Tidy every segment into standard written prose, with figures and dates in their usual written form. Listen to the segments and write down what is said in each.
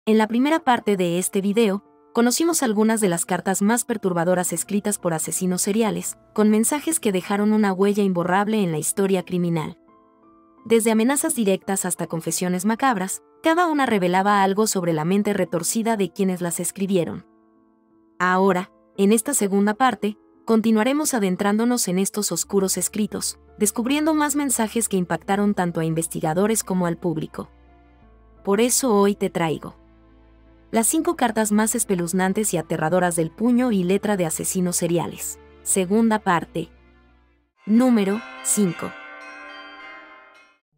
En la primera parte de este video, conocimos algunas de las cartas más perturbadoras escritas por asesinos seriales, con mensajes que dejaron una huella imborrable en la historia criminal. Desde amenazas directas hasta confesiones macabras, cada una revelaba algo sobre la mente retorcida de quienes las escribieron. Ahora, en esta segunda parte, continuaremos adentrándonos en estos oscuros escritos, descubriendo más mensajes que impactaron tanto a investigadores como al público. Por eso hoy te traigo las 5 cartas más espeluznantes y aterradoras del puño y letra de asesinos seriales. Segunda parte. Número 5.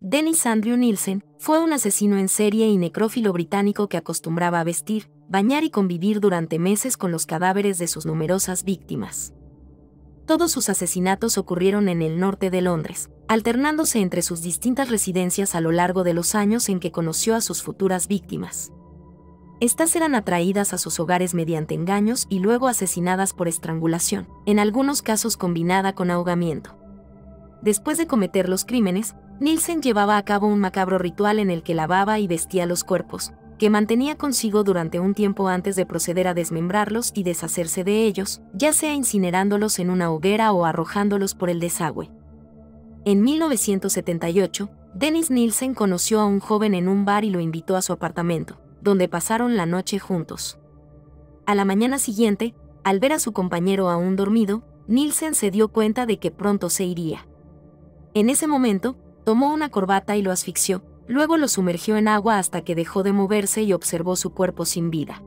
Dennis Andrew Nielsen fue un asesino en serie y necrófilo británico que acostumbraba a vestir, bañar y convivir durante meses con los cadáveres de sus numerosas víctimas. Todos sus asesinatos ocurrieron en el norte de Londres, alternándose entre sus distintas residencias a lo largo de los años en que conoció a sus futuras víctimas. Estas eran atraídas a sus hogares mediante engaños y luego asesinadas por estrangulación, en algunos casos combinada con ahogamiento. Después de cometer los crímenes, Nielsen llevaba a cabo un macabro ritual en el que lavaba y vestía los cuerpos, que mantenía consigo durante un tiempo antes de proceder a desmembrarlos y deshacerse de ellos, ya sea incinerándolos en una hoguera o arrojándolos por el desagüe. En 1978, Dennis Nielsen conoció a un joven en un bar y lo invitó a su apartamento, donde pasaron la noche juntos. A la mañana siguiente, al ver a su compañero aún dormido, Nielsen se dio cuenta de que pronto se iría. En ese momento, tomó una corbata y lo asfixió, luego lo sumergió en agua hasta que dejó de moverse y observó su cuerpo sin vida.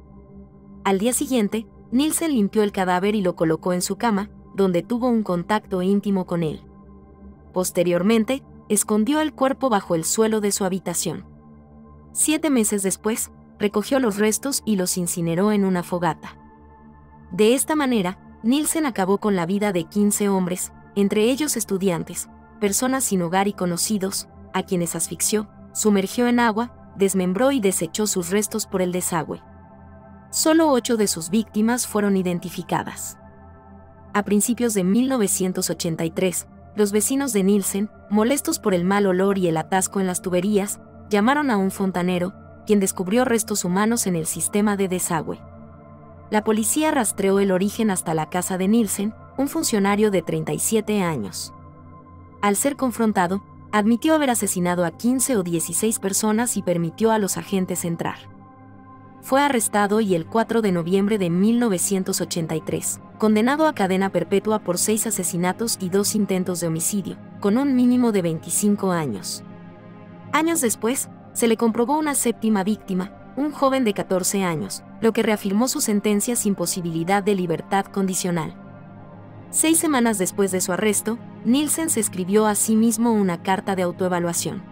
Al día siguiente, Nielsen limpió el cadáver y lo colocó en su cama, donde tuvo un contacto íntimo con él. Posteriormente, escondió el cuerpo bajo el suelo de su habitación. 7 meses después, recogió los restos y los incineró en una fogata. De esta manera, Nielsen acabó con la vida de 15 hombres, entre ellos estudiantes, personas sin hogar y conocidos, a quienes asfixió, sumergió en agua, desmembró y desechó sus restos por el desagüe. Solo 8 de sus víctimas fueron identificadas. A principios de 1983, los vecinos de Nielsen, molestos por el mal olor y el atasco en las tuberías, llamaron a un fontanero, quien descubrió restos humanos en el sistema de desagüe. La policía rastreó el origen hasta la casa de Nielsen, un funcionario de 37 años. Al ser confrontado, admitió haber asesinado a 15 o 16 personas y permitió a los agentes entrar. Fue arrestado y el 4 de noviembre de 1983, condenado a cadena perpetua por 6 asesinatos y 2 intentos de homicidio, con un mínimo de 25 años. Años después, se le comprobó una 7ª víctima, un joven de 14 años, lo que reafirmó su sentencia sin posibilidad de libertad condicional. 6 semanas después de su arresto, Nielsen se escribió a sí mismo una carta de autoevaluación.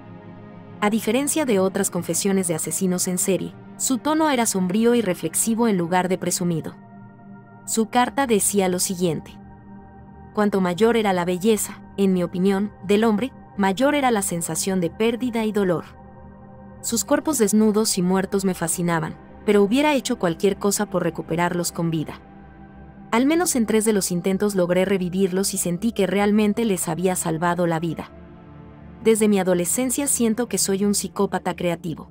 A diferencia de otras confesiones de asesinos en serie, su tono era sombrío y reflexivo en lugar de presumido. Su carta decía lo siguiente: cuanto mayor era la belleza, en mi opinión, del hombre, mayor era la sensación de pérdida y dolor. Sus cuerpos desnudos y muertos me fascinaban, pero hubiera hecho cualquier cosa por recuperarlos con vida. Al menos en 3 de los intentos logré revivirlos y sentí que realmente les había salvado la vida. Desde mi adolescencia siento que soy un psicópata creativo.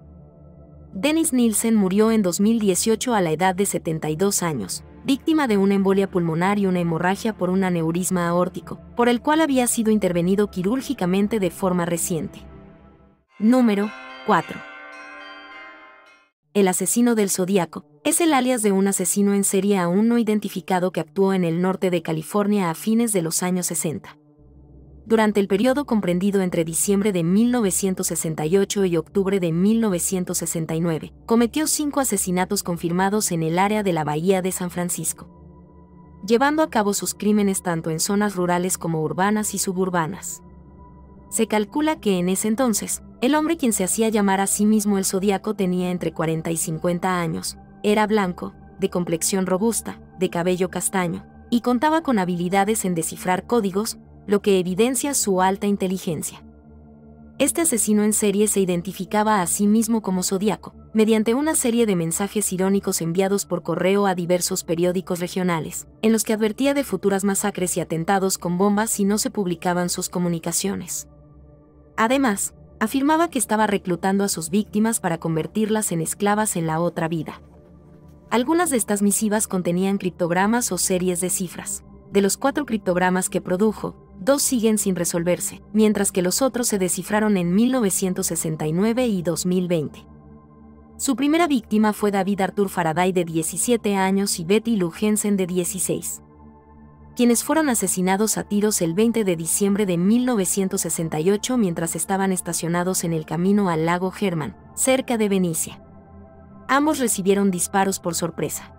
Dennis Nielsen murió en 2018 a la edad de 72 años, víctima de una embolia pulmonar y una hemorragia por un aneurisma aórtico, por el cual había sido intervenido quirúrgicamente de forma reciente. Número 4. El asesino del Zodíaco es el alias de un asesino en serie aún no identificado que actuó en el norte de California a fines de los años 60. Durante el periodo comprendido entre diciembre de 1968 y octubre de 1969, cometió 5 asesinatos confirmados en el área de la Bahía de San Francisco, llevando a cabo sus crímenes tanto en zonas rurales como urbanas y suburbanas. Se calcula que en ese entonces, el hombre quien se hacía llamar a sí mismo el Zodíaco tenía entre 40 y 50 años, era blanco, de complexión robusta, de cabello castaño, y contaba con habilidades en descifrar códigos, lo que evidencia su alta inteligencia. Este asesino en serie se identificaba a sí mismo como Zodíaco, mediante una serie de mensajes irónicos enviados por correo a diversos periódicos regionales, en los que advertía de futuras masacres y atentados con bombas si no se publicaban sus comunicaciones. Además, Afirmaba que estaba reclutando a sus víctimas para convertirlas en esclavas en la otra vida. Algunas de estas misivas contenían criptogramas o series de cifras. De los 4 criptogramas que produjo, 2 siguen sin resolverse, mientras que los otros se descifraron en 1969 y 2020. Su primera víctima fue David Arthur Faraday, de 17 años, y Betty Lou Jensen, de 16, quienes fueron asesinados a tiros el 20 de diciembre de 1968 mientras estaban estacionados en el camino al lago Herman, cerca de Venecia. Ambos recibieron disparos por sorpresa.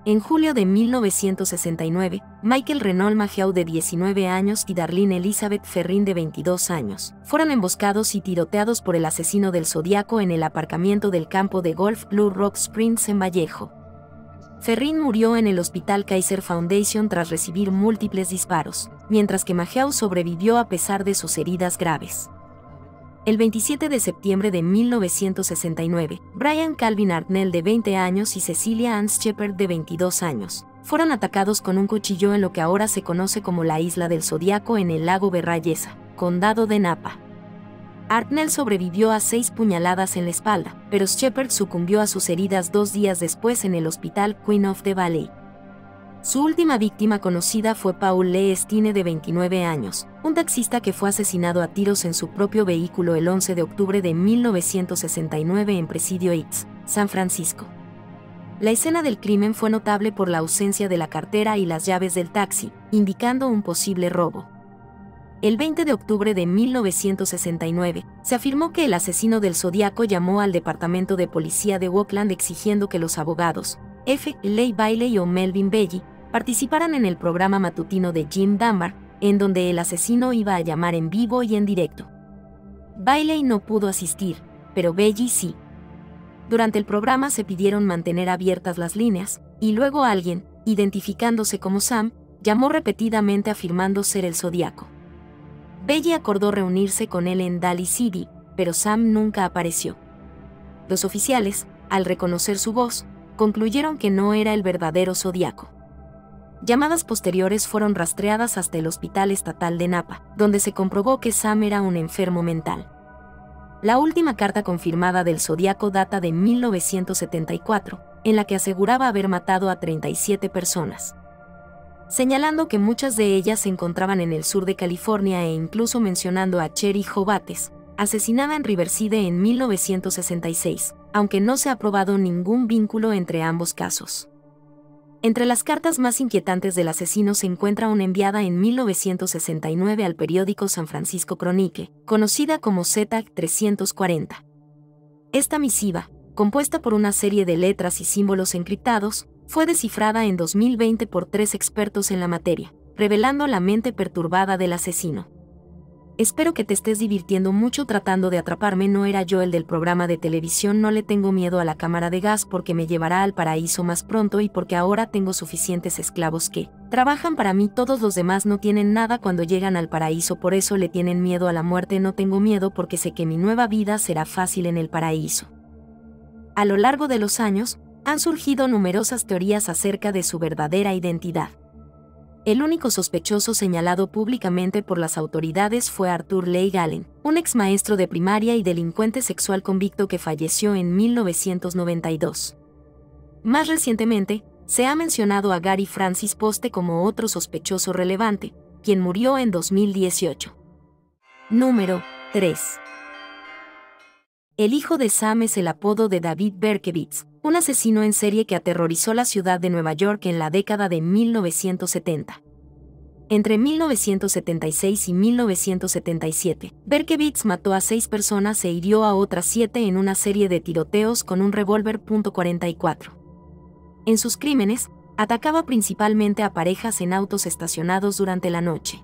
En julio de 1969, Michael Renault Mageau, de 19 años, y Darlene Elizabeth Ferrin, de 22 años, fueron emboscados y tiroteados por el asesino del Zodíaco en el aparcamiento del campo de golf Blue Rock Springs en Vallejo. Ferrin murió en el Hospital Kaiser Foundation tras recibir múltiples disparos, mientras que Mageau sobrevivió a pesar de sus heridas graves. El 27 de septiembre de 1969, Brian Calvin Arnell, de 20 años, y Cecilia Ann Shepard, de 22 años, fueron atacados con un cuchillo en lo que ahora se conoce como la Isla del Zodíaco en el lago Berryessa, condado de Napa. Arnell sobrevivió a 6 puñaladas en la espalda, pero Shepard sucumbió a sus heridas 2 días después en el hospital Queen of the Valley. Su última víctima conocida fue Paul Lee Stine, de 29 años, un taxista que fue asesinado a tiros en su propio vehículo el 11 de octubre de 1969 en Presidio Heights, San Francisco. La escena del crimen fue notable por la ausencia de la cartera y las llaves del taxi, indicando un posible robo. El 20 de octubre de 1969, se afirmó que el asesino del Zodíaco llamó al departamento de policía de Oakland exigiendo que los abogados F. Leigh Bailey o Melvin Belli participaran en el programa matutino de Jim Dunbar, en donde el asesino iba a llamar en vivo y en directo. Bailey no pudo asistir, pero Belli sí. Durante el programa se pidieron mantener abiertas las líneas, y luego alguien, identificándose como Sam, llamó repetidamente afirmando ser el Zodíaco. Belli acordó reunirse con él en Daly City, pero Sam nunca apareció. Los oficiales, al reconocer su voz, concluyeron que no era el verdadero Zodíaco. Llamadas posteriores fueron rastreadas hasta el Hospital Estatal de Napa, donde se comprobó que Sam era un enfermo mental. La última carta confirmada del Zodíaco data de 1974, en la que aseguraba haber matado a 37 personas, señalando que muchas de ellas se encontraban en el sur de California e incluso mencionando a Cherry Jobates, asesinada en Riverside en 1966, aunque no se ha probado ningún vínculo entre ambos casos. Entre las cartas más inquietantes del asesino se encuentra una enviada en 1969 al periódico San Francisco Chronicle, conocida como Z-340. Esta misiva, compuesta por una serie de letras y símbolos encriptados, fue descifrada en 2020 por 3 expertos en la materia, revelando la mente perturbada del asesino. Espero que te estés divirtiendo mucho tratando de atraparme. No era yo el del programa de televisión. No le tengo miedo a la cámara de gas porque me llevará al paraíso más pronto y porque ahora tengo suficientes esclavos que trabajan para mí. Todos los demás no tienen nada cuando llegan al paraíso, por eso le tienen miedo a la muerte. No tengo miedo porque sé que mi nueva vida será fácil en el paraíso. A lo largo de los años, han surgido numerosas teorías acerca de su verdadera identidad. El único sospechoso señalado públicamente por las autoridades fue Arthur Leigh Gallen, un ex maestro de primaria y delincuente sexual convicto que falleció en 1992. Más recientemente, se ha mencionado a Gary Francis Poste como otro sospechoso relevante, quien murió en 2018. Número 3. El hijo de Sam es el apodo de David Berkowitz, un asesino en serie que aterrorizó la ciudad de Nueva York en la década de 1970. Entre 1976 y 1977, Berkowitz mató a 6 personas e hirió a otras 7 en una serie de tiroteos con un revólver .44. En sus crímenes, atacaba principalmente a parejas en autos estacionados durante la noche.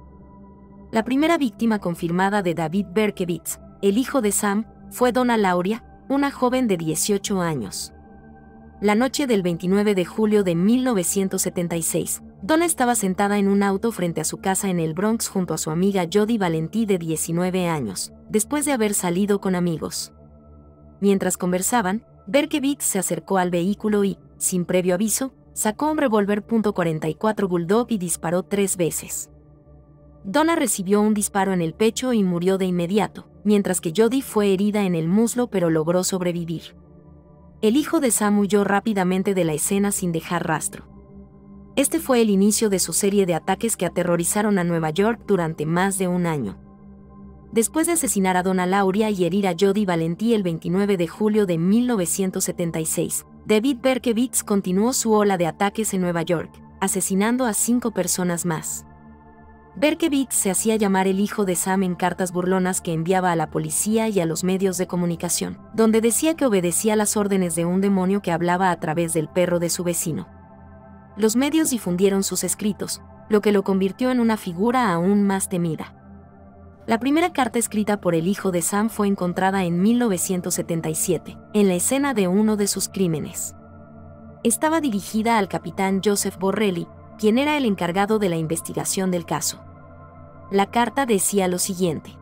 La primera víctima confirmada de David Berkowitz, el hijo de Sam, fue Donna Lauria, una joven de 18 años. La noche del 29 de julio de 1976, Donna estaba sentada en un auto frente a su casa en el Bronx junto a su amiga Jody Valentí de 19 años, después de haber salido con amigos. Mientras conversaban, Berkowitz se acercó al vehículo y, sin previo aviso, sacó un revólver .44 Bulldog y disparó 3 veces. Donna recibió un disparo en el pecho y murió de inmediato, mientras que Jody fue herida en el muslo pero logró sobrevivir. El hijo de Sam huyó rápidamente de la escena sin dejar rastro. Este fue el inicio de su serie de ataques que aterrorizaron a Nueva York durante más de un año. Después de asesinar a Donna Lauria y herir a Jody Valentí el 29 de julio de 1976, David Berkowitz continuó su ola de ataques en Nueva York, asesinando a 5 personas más. Berkowitz se hacía llamar el hijo de Sam en cartas burlonas que enviaba a la policía y a los medios de comunicación, donde decía que obedecía las órdenes de un demonio que hablaba a través del perro de su vecino. Los medios difundieron sus escritos, lo que lo convirtió en una figura aún más temida. La primera carta escrita por el hijo de Sam fue encontrada en 1977, en la escena de uno de sus crímenes. Estaba dirigida al capitán Joseph Borrelli, quien era el encargado de la investigación del caso. La carta decía lo siguiente: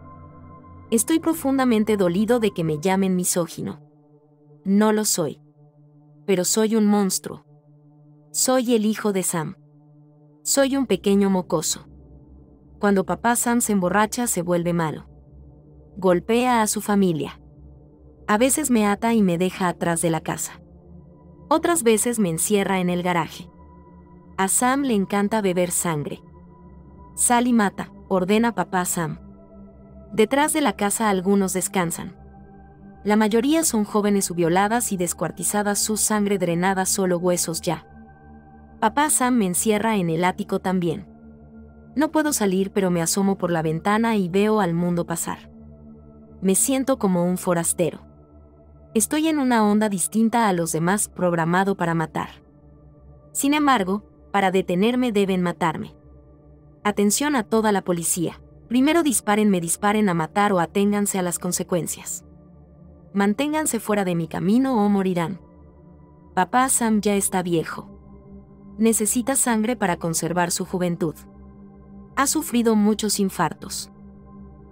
«Estoy profundamente dolido de que me llamen misógino. No lo soy. Pero soy un monstruo. Soy el hijo de Sam. Soy un pequeño mocoso. Cuando papá Sam se emborracha se vuelve malo. Golpea a su familia. A veces me ata y me deja atrás de la casa. Otras veces me encierra en el garaje. A Sam le encanta beber sangre. Sal y mata», ordena papá Sam. Detrás de la casa algunos descansan. La mayoría son jóvenes violadas y descuartizadas, su sangre drenada, solo huesos ya. Papá Sam me encierra en el ático también. No puedo salir, pero me asomo por la ventana y veo al mundo pasar. Me siento como un forastero. Estoy en una onda distinta a los demás, programado para matar. Sin embargo, para detenerme deben matarme. Atención a toda la policía. Primero disparen a matar o aténganse a las consecuencias. Manténganse fuera de mi camino o morirán. Papá Sam ya está viejo. Necesita sangre para conservar su juventud. Ha sufrido muchos infartos.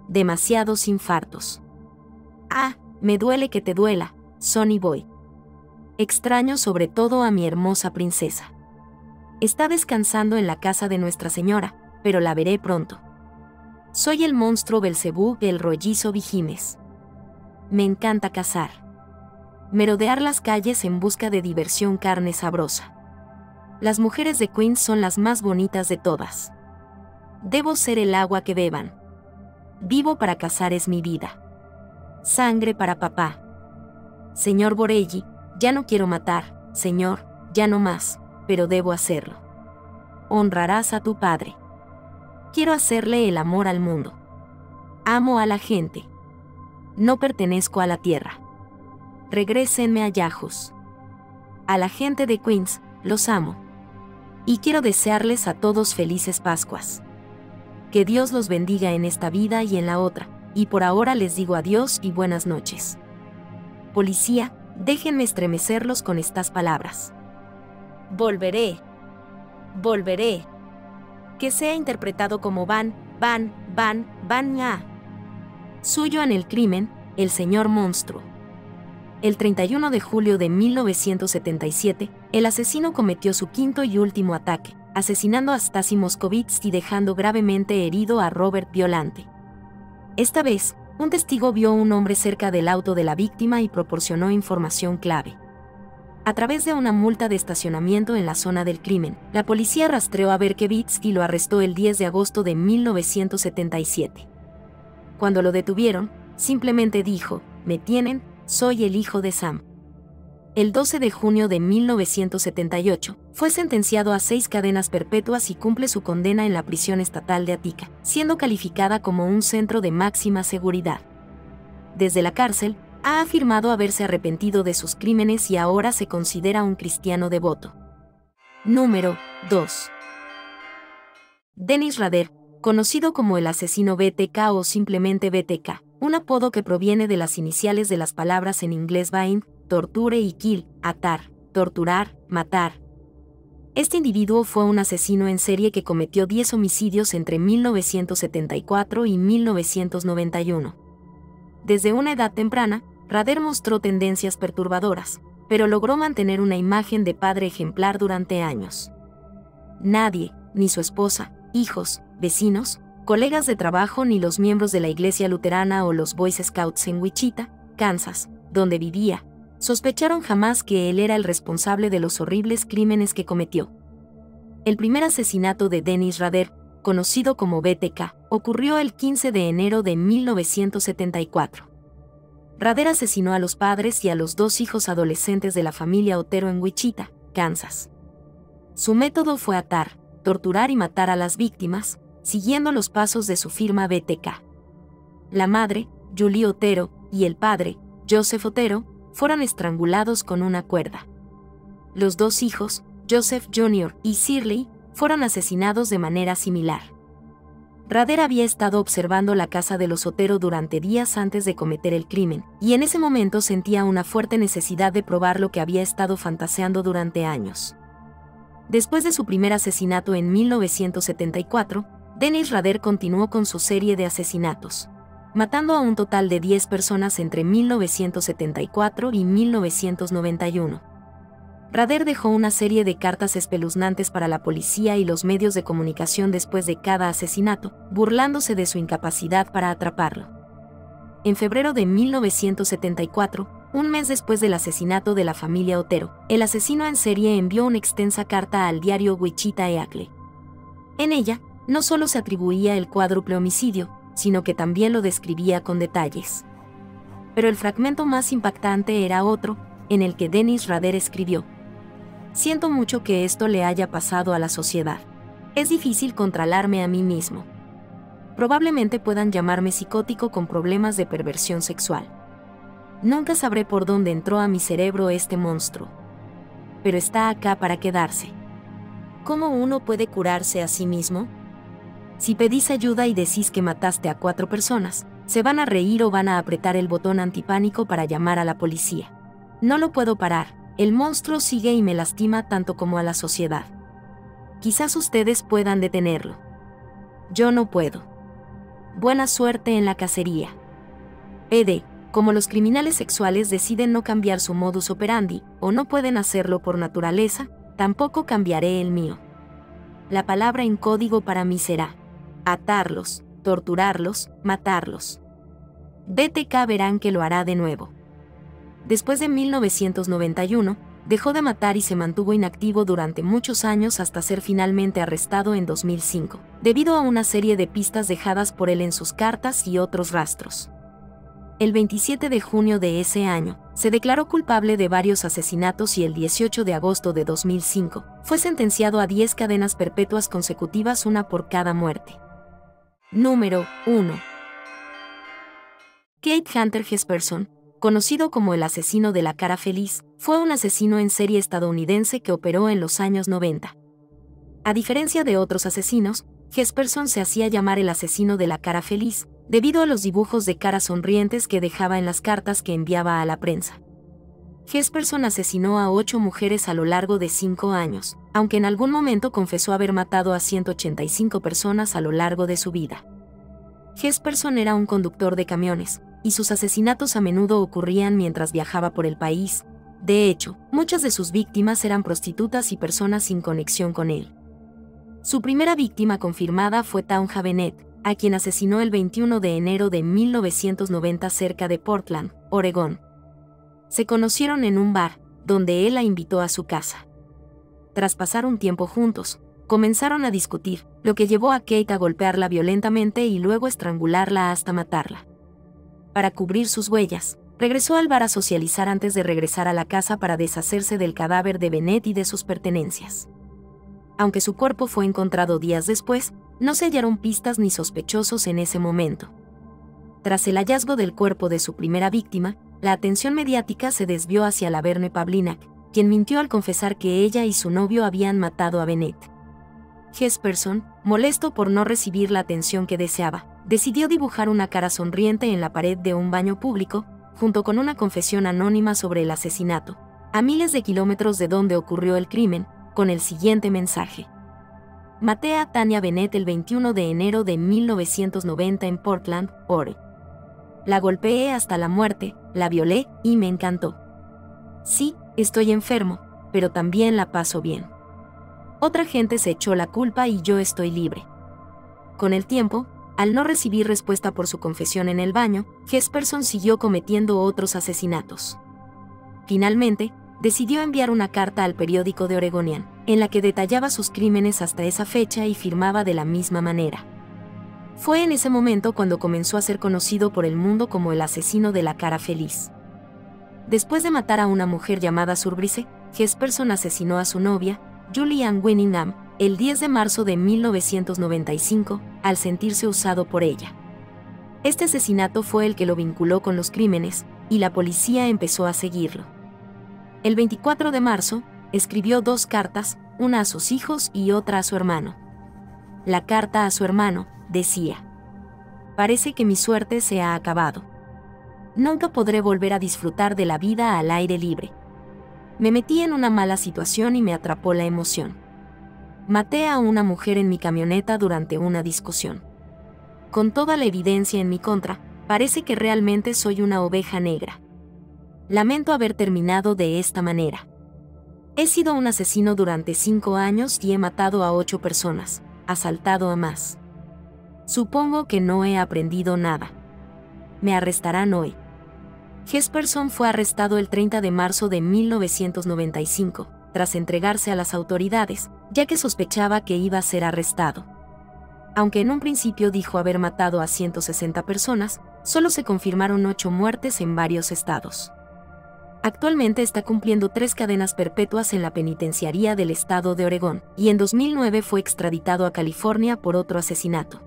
Demasiados infartos. Ah, me duele que te duela, Sonny Boy. Extraño sobre todo a mi hermosa princesa. Está descansando en la casa de Nuestra Señora, pero la veré pronto. Soy el monstruo Belcebú, el rollizo Vigimes. Me encanta cazar. Merodear las calles en busca de diversión, carne sabrosa. Las mujeres de Queens son las más bonitas de todas. Debo ser el agua que beban. Vivo para cazar, es mi vida. Sangre para papá. Señor Borelli, ya no quiero matar, señor, ya no más, pero debo hacerlo. Honrarás a tu padre. Quiero hacerle el amor al mundo. Amo a la gente. No pertenezco a la tierra. Regrésenme a Yajos. A la gente de Queens, los amo. Y quiero desearles a todos felices Pascuas. Que Dios los bendiga en esta vida y en la otra, y por ahora les digo adiós y buenas noches. Policía, déjenme estremecerlos con estas palabras. Volveré. Volveré. Que sea interpretado como van, ya. Suyo en el crimen, el señor monstruo. El 31 de julio de 1977, el asesino cometió su quinto y último ataque, asesinando a Stasi Moskovitz y dejando gravemente herido a Robert Violante. Esta vez, un testigo vio a un hombre cerca del auto de la víctima y proporcionó información clave. A través de una multa de estacionamiento en la zona del crimen, la policía rastreó a Berkowitz y lo arrestó el 10 de agosto de 1977. Cuando lo detuvieron, simplemente dijo: «Me tienen, soy el hijo de Sam». El 12 de junio de 1978, fue sentenciado a 6 cadenas perpetuas y cumple su condena en la prisión estatal de Attica, siendo calificada como un centro de máxima seguridad. Desde la cárcel, ha afirmado haberse arrepentido de sus crímenes y ahora se considera un cristiano devoto. Número 2. Dennis Rader, conocido como el asesino BTK o simplemente BTK, un apodo que proviene de las iniciales de las palabras en inglés bind, torture y kill, atar, torturar, matar. Este individuo fue un asesino en serie que cometió 10 homicidios entre 1974 y 1991. Desde una edad temprana, Rader mostró tendencias perturbadoras, pero logró mantener una imagen de padre ejemplar durante años. Nadie, ni su esposa, hijos, vecinos, colegas de trabajo ni los miembros de la iglesia luterana o los Boy Scouts en Wichita, Kansas, donde vivía, sospecharon jamás que él era el responsable de los horribles crímenes que cometió. El primer asesinato de Dennis Rader, conocido como BTK, ocurrió el 15 de enero de 1974. Rader asesinó a los padres y a los 2 hijos adolescentes de la familia Otero en Wichita, Kansas. Su método fue atar, torturar y matar a las víctimas, siguiendo los pasos de su firma BTK. La madre, Julie Otero, y el padre, Joseph Otero, fueron estrangulados con una cuerda. Los 2 hijos, Joseph Jr. y Shirley, fueron asesinados de manera similar. Rader había estado observando la casa de los Otero durante días antes de cometer el crimen, y en ese momento sentía una fuerte necesidad de probar lo que había estado fantaseando durante años. Después de su primer asesinato en 1974, Dennis Rader continuó con su serie de asesinatos, matando a un total de 10 personas entre 1974 y 1991. Rader dejó una serie de cartas espeluznantes para la policía y los medios de comunicación después de cada asesinato, burlándose de su incapacidad para atraparlo. En febrero de 1974, un mes después del asesinato de la familia Otero, el asesino en serie envió una extensa carta al diario Wichita Eagle. En ella, no solo se atribuía el cuádruple homicidio, sino que también lo describía con detalles. Pero el fragmento más impactante era otro, en el que Dennis Rader escribió: «Siento mucho que esto le haya pasado a la sociedad. Es difícil controlarme a mí mismo. Probablemente puedan llamarme psicótico con problemas de perversión sexual. Nunca sabré por dónde entró a mi cerebro este monstruo. Pero está acá para quedarse». ¿Cómo uno puede curarse a sí mismo? Si pedís ayuda y decís que mataste a 4 personas, se van a reír o van a apretar el botón antipánico para llamar a la policía. No lo puedo parar, el monstruo sigue y me lastima tanto como a la sociedad. Quizás ustedes puedan detenerlo. Yo no puedo. Buena suerte en la cacería. PD. Como los criminales sexuales deciden no cambiar su modus operandi, o no pueden hacerlo por naturaleza, tampoco cambiaré el mío. La palabra en código para mí será: atarlos, torturarlos, matarlos. BTK verán que lo hará de nuevo. Después de 1991, dejó de matar y se mantuvo inactivo durante muchos años hasta ser finalmente arrestado en 2005, debido a una serie de pistas dejadas por él en sus cartas y otros rastros. El 27 de junio de ese año, se declaró culpable de varios asesinatos y el 18 de agosto de 2005, fue sentenciado a 10 cadenas perpetuas consecutivas, una por cada muerte. Número 1. Keith Hunter Jesperson, conocido como el asesino de la cara feliz, fue un asesino en serie estadounidense que operó en los años 90. A diferencia de otros asesinos, Jesperson se hacía llamar el asesino de la cara feliz, debido a los dibujos de caras sonrientes que dejaba en las cartas que enviaba a la prensa. Jesperson asesinó a 8 mujeres a lo largo de 5 años, aunque en algún momento confesó haber matado a 185 personas a lo largo de su vida. Jesperson era un conductor de camiones, y sus asesinatos a menudo ocurrían mientras viajaba por el país. De hecho, muchas de sus víctimas eran prostitutas y personas sin conexión con él. Su primera víctima confirmada fue Tauja Bennett, a quien asesinó el 21 de enero de 1990 cerca de Portland, Oregón. Se conocieron en un bar, donde él la invitó a su casa. Tras pasar un tiempo juntos, comenzaron a discutir, lo que llevó a Kate a golpearla violentamente y luego estrangularla hasta matarla. Para cubrir sus huellas, regresó al bar a socializar antes de regresar a la casa para deshacerse del cadáver de Bennett y de sus pertenencias. Aunque su cuerpo fue encontrado días después, no se hallaron pistas ni sospechosos en ese momento. Tras el hallazgo del cuerpo de su primera víctima, la atención mediática se desvió hacia Laverne Pavlinac, quien mintió al confesar que ella y su novio habían matado a Bennett. Jesperson, molesto por no recibir la atención que deseaba, decidió dibujar una cara sonriente en la pared de un baño público, junto con una confesión anónima sobre el asesinato, a miles de kilómetros de donde ocurrió el crimen, con el siguiente mensaje: maté a Tanya Bennett el 21 de enero de 1990 en Portland, Oregon. La golpeé hasta la muerte, la violé y me encantó. Sí, estoy enfermo, pero también la paso bien. Otra gente se echó la culpa y yo estoy libre. Con el tiempo, Al no recibir respuesta por su confesión en el baño, Jesperson siguió cometiendo otros asesinatos. Finalmente, decidió enviar una carta al periódico The Oregonian, en la que detallaba sus crímenes hasta esa fecha y firmaba de la misma manera. Fue en ese momento cuando comenzó a ser conocido por el mundo como el asesino de la cara feliz. Después de matar a una mujer llamada Surbrice, Jesperson asesinó a su novia, Julie Ann Winningham, el 10 de marzo de 1995, al sentirse usado por ella. Este asesinato fue el que lo vinculó con los crímenes, y la policía empezó a seguirlo. El 24 de marzo, escribió 2 cartas, una a sus hijos y otra a su hermano. La carta a su hermano decía: «Parece que mi suerte se ha acabado. Nunca podré volver a disfrutar de la vida al aire libre. Me metí en una mala situación y me atrapó la emoción. Maté a una mujer en mi camioneta durante una discusión. Con toda la evidencia en mi contra, parece que realmente soy una oveja negra. Lamento haber terminado de esta manera. He sido un asesino durante 5 años y he matado a 8 personas, asaltado a más. Supongo que no he aprendido nada. Me arrestarán hoy». Jesperson fue arrestado el 30 de marzo de 1995, tras entregarse a las autoridades, ya que sospechaba que iba a ser arrestado. Aunque en un principio dijo haber matado a 160 personas, solo se confirmaron 8 muertes en varios estados. Actualmente está cumpliendo 3 cadenas perpetuas en la penitenciaría del estado de Oregón, y en 2009 fue extraditado a California por otro asesinato.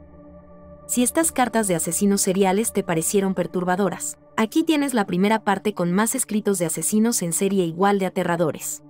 Si estas cartas de asesinos seriales te parecieron perturbadoras, aquí tienes la primera parte con más escritos de asesinos en serie igual de aterradores.